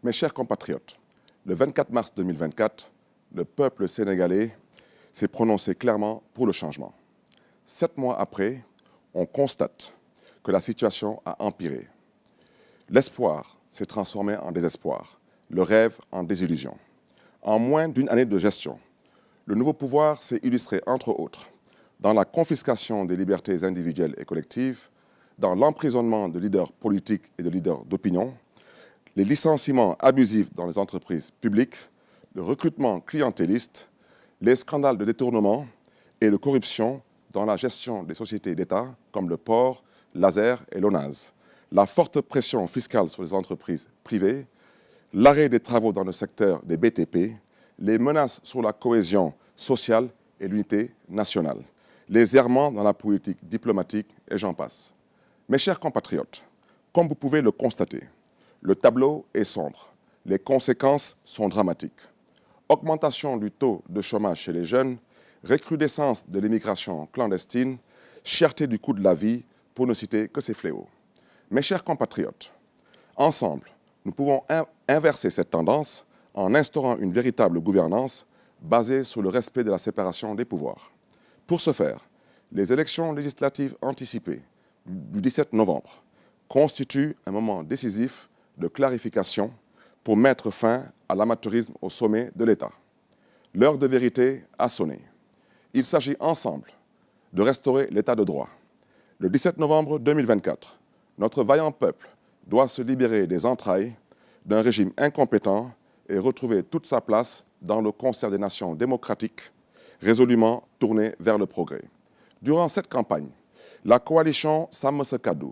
Mes chers compatriotes, le 24 mars 2024, le peuple sénégalais s'est prononcé clairement pour le changement. 7 mois après, on constate que la situation a empiré. L'espoir s'est transformé en désespoir, le rêve en désillusion. En moins d'une année de gestion, le nouveau pouvoir s'est illustré, entre autres, dans la confiscation des libertés individuelles et collectives, dans l'emprisonnement de leaders politiques et de leaders d'opinion, les licenciements abusifs dans les entreprises publiques, le recrutement clientéliste, les scandales de détournement et de corruption dans la gestion des sociétés d'État comme le port, l'ASER et l'ONAS, la forte pression fiscale sur les entreprises privées, l'arrêt des travaux dans le secteur des BTP, les menaces sur la cohésion sociale et l'unité nationale, les errements dans la politique diplomatique et j'en passe. Mes chers compatriotes, comme vous pouvez le constater, le tableau est sombre, les conséquences sont dramatiques. Augmentation du taux de chômage chez les jeunes, recrudescence de l'immigration clandestine, cherté du coût de la vie, pour ne citer que ces fléaux. Mes chers compatriotes, ensemble, nous pouvons inverser cette tendance en instaurant une véritable gouvernance basée sur le respect de la séparation des pouvoirs. Pour ce faire, les élections législatives anticipées du 17 novembre constituent un moment décisif de clarification pour mettre fin à l'amateurisme au sommet de l'État. L'heure de vérité a sonné. Il s'agit ensemble de restaurer l'État de droit. Le 17 novembre 2024, notre vaillant peuple doit se libérer des entrailles d'un régime incompétent et retrouver toute sa place dans le concert des nations démocratiques, résolument tournées vers le progrès. Durant cette campagne, la coalition Sàmm Sa Kàddu,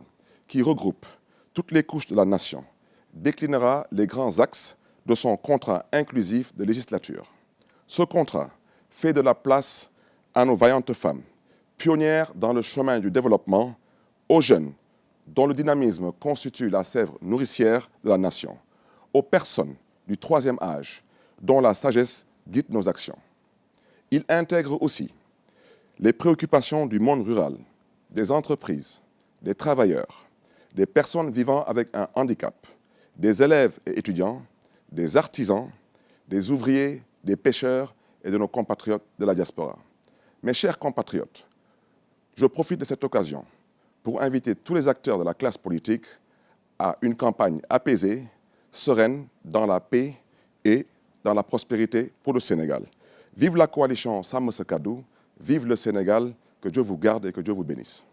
qui regroupe toutes les couches de la nation, déclinera les grands axes de son contrat inclusif de législature. Ce contrat fait de la place à nos vaillantes femmes, pionnières dans le chemin du développement, aux jeunes, dont le dynamisme constitue la sève nourricière de la nation, aux personnes du troisième âge, dont la sagesse guide nos actions. Il intègre aussi les préoccupations du monde rural, des entreprises, des travailleurs, des personnes vivant avec un handicap, des élèves et étudiants, des artisans, des ouvriers, des pêcheurs et de nos compatriotes de la diaspora. Mes chers compatriotes, je profite de cette occasion pour inviter tous les acteurs de la classe politique à une campagne apaisée, sereine, dans la paix et dans la prospérité pour le Sénégal. Vive la coalition Sàmm Sa Kàddu, vive le Sénégal, que Dieu vous garde et que Dieu vous bénisse.